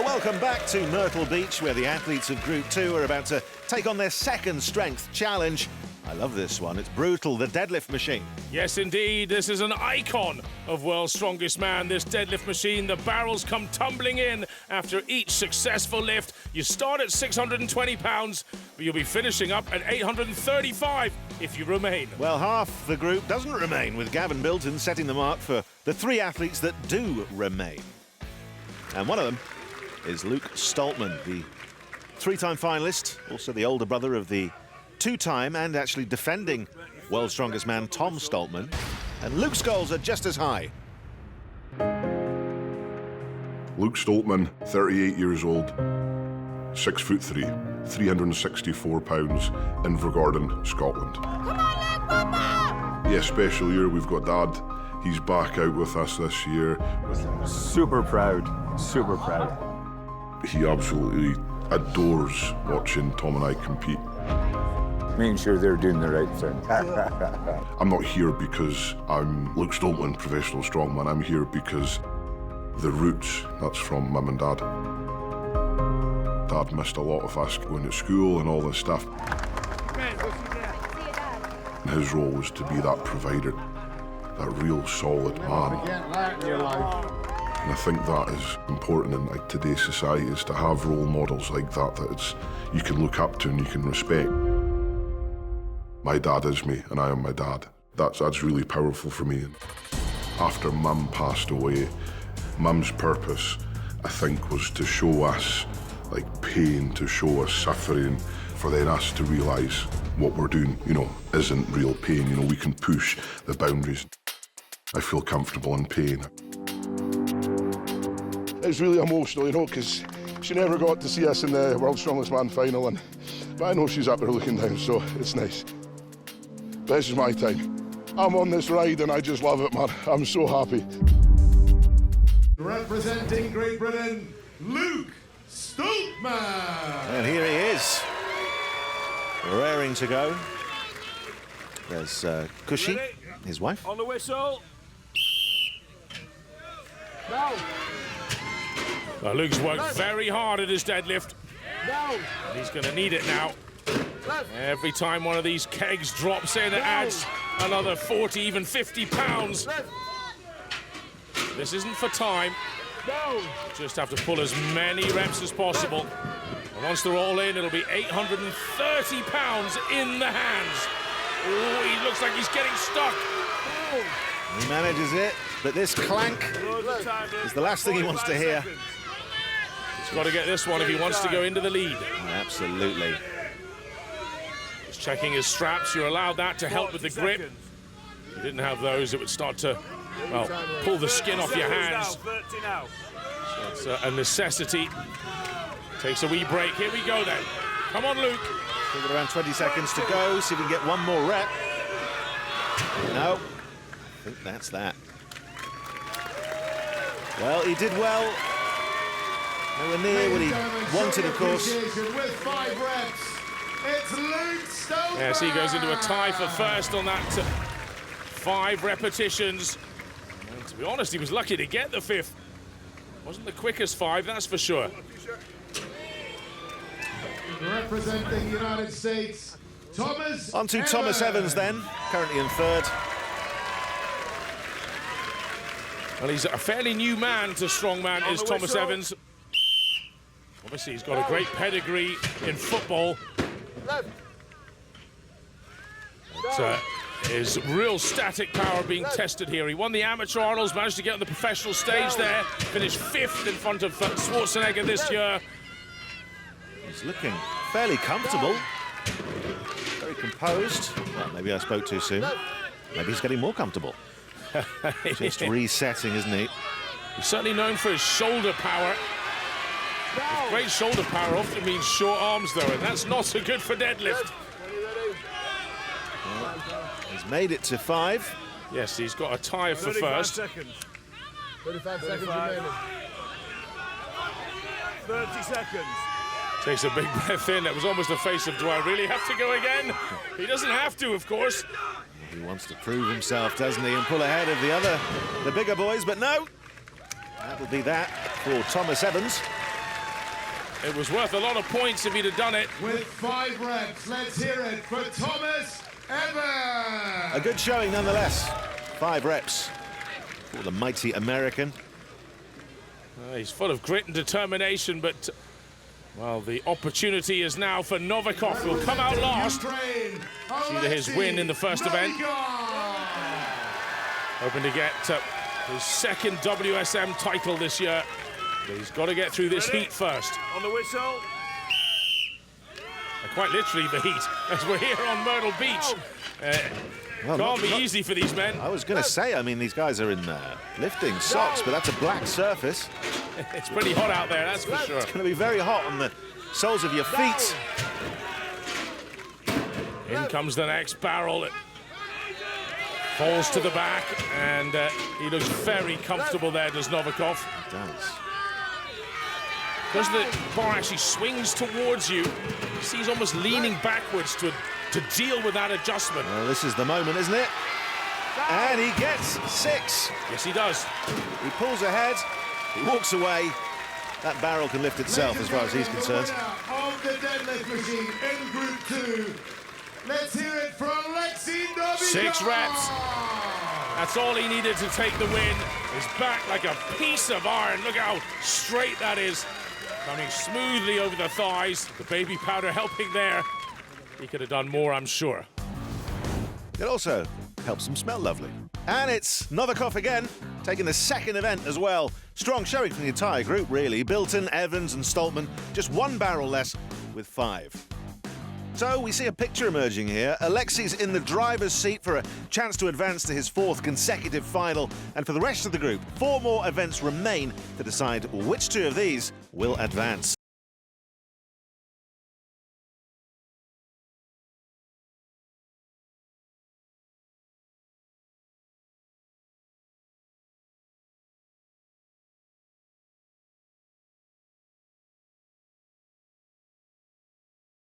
Welcome back to Myrtle Beach, where the athletes of Group 2 are about to take on their second strength challenge. I love this one. It's brutal, the deadlift machine. Yes, indeed. This is an icon of World's Strongest Man, this deadlift machine. The barrels come tumbling in after each successful lift. You start at 620 pounds, but you'll be finishing up at 835 if you remain. Well, half the group doesn't remain, with Gavin Bilton setting the mark for the 3 athletes that do remain. And one of them is Stoltman, the 3-time finalist, also the older brother of the 2-time and actually defending World's Strongest Man, Tom Stoltman. And Luke's goals are just as high. Luke Stoltman, 38 years old, 6'3", 364 pounds, in Invergordon, Scotland. Come on, Luke, Papa! Yeah, special year. We've got Dad. He's back out with us this year. Super proud, super proud. He absolutely adores watching Tom and I compete. Making sure they're doing the right thing. I'm not here because I'm Luke Stoltman, professional strongman. I'm here because the roots, that's from Mum and Dad. Dad missed a lot of us going to school and all this stuff. His role was to be that provider, that real solid man. And I think that is important in today's society, is to have role models like that you can look up to and you can respect. My dad is me, and I am my dad. That's really powerful for me. After Mum passed away, Mum's purpose, I think, was to show us pain, to show us suffering, for then us to realise what we're doing, isn't real pain. We can push the boundaries. I feel comfortable in pain. It's really emotional, because she never got to see us in the World's Strongest Man final, but I know she's up there looking down, so it's nice. But this is my time. I'm on this ride and I just love it, man. I'm so happy. Representing Great Britain, Luke Stoltman. And here he is, raring to go. There's Cushy, his wife. On the whistle. No. Well, Luke's worked very hard at his deadlift. No. And he's going to need it now. Every time one of these kegs drops in, it adds another 40, even 50 pounds. This isn't for time. No. Just have to pull as many reps as possible. And once they're all in, it'll be 830 pounds in the hands. Oh, he looks like he's getting stuck. He manages it, but this clank is the last thing he wants to hear. He's got to get this one if he wants to go into the lead. Absolutely. He's checking his straps. You're allowed that to help with the grip. If you didn't have those, it would start to, well, pull the skin off your hands. So it's a necessity. Takes a wee break. Here we go then. Come on, Luke. We've got around 20 seconds to go. See if we can get one more rep. No. I think that's that. Well, he did well. Nowhere near what he wanted, of course. With 5 reps, it's Luke Stoltman. Yes, he goes into a tie for first on that 5 repetitions. And to be honest, he was lucky to get the 5th. Wasn't the quickest 5, that's for sure. Representing the United States, Thomas On to Evans. Thomas Evans then, currently in 3rd. Well, he's a fairly new man to strongman, is Thomas Evans. Obviously, he's got a great pedigree in football. But, his real static power being tested here. He won the amateur Arnold's, managed to get on the professional stage there, finished 5th in front of Schwarzenegger this year. He's looking fairly comfortable, very composed. Well, maybe I spoke too soon. Maybe he's getting more comfortable. Just resetting, isn't he? He's certainly known for his shoulder power. Great shoulder power often means short arms, though, and that's not so good for deadlift. Well, he's made it to 5. Yes, he's got a tie for first. 35 seconds remaining. 30 seconds. Takes a big breath in. It was almost a face of, do I really have to go again? He doesn't have to, of course. He wants to prove himself, doesn't he, and pull ahead of the bigger boys, but no. That'll be that for Thomas Evans. It was worth a lot of points if he'd have done it. With 5 reps, let's hear it for Thomas Evans. A good showing nonetheless. 5 reps for the mighty American. He's full of grit and determination, but, well, the opportunity is now for Novikov, who'll come out last due to his win in the first event. Hoping to get his second WSM title this year. But he's got to get through this heat first. On the whistle. Quite literally the heat, as we're here on Myrtle Beach. Well, Can't be easy for these men. I was going to say, I mean, these guys are in lifting socks, but that's a black surface. It's pretty hot out there, that's for sure. It's going to be very hot on the soles of your feet. In comes the next barrel. It falls to the back, and he looks very comfortable there, does Novikov. It does. Because the bar actually swings towards you, he's almost leaning backwards to deal with that adjustment. Well, this is the moment, isn't it? And he gets 6. Yes, he does. He pulls ahead, he walks away. That barrel can lift itself as far as he's concerned. Of the deadlift machine in Group 2. Let's hear it for Oleksii Novikov. 6 reps. That's all he needed to take the win. His back like a piece of iron. Look how straight that is. Coming smoothly over the thighs. The baby powder helping there. He could have done more, I'm sure. It also helps him smell lovely. And it's Novikov again, taking the second event as well. Strong showing from the entire group, really. Bilton, Evans and Stoltman, just 1 barrel less with 5. So we see a picture emerging here. Oleksii's in the driver's seat for a chance to advance to his 4th consecutive final. And for the rest of the group, 4 more events remain to decide which 2 of these will advance.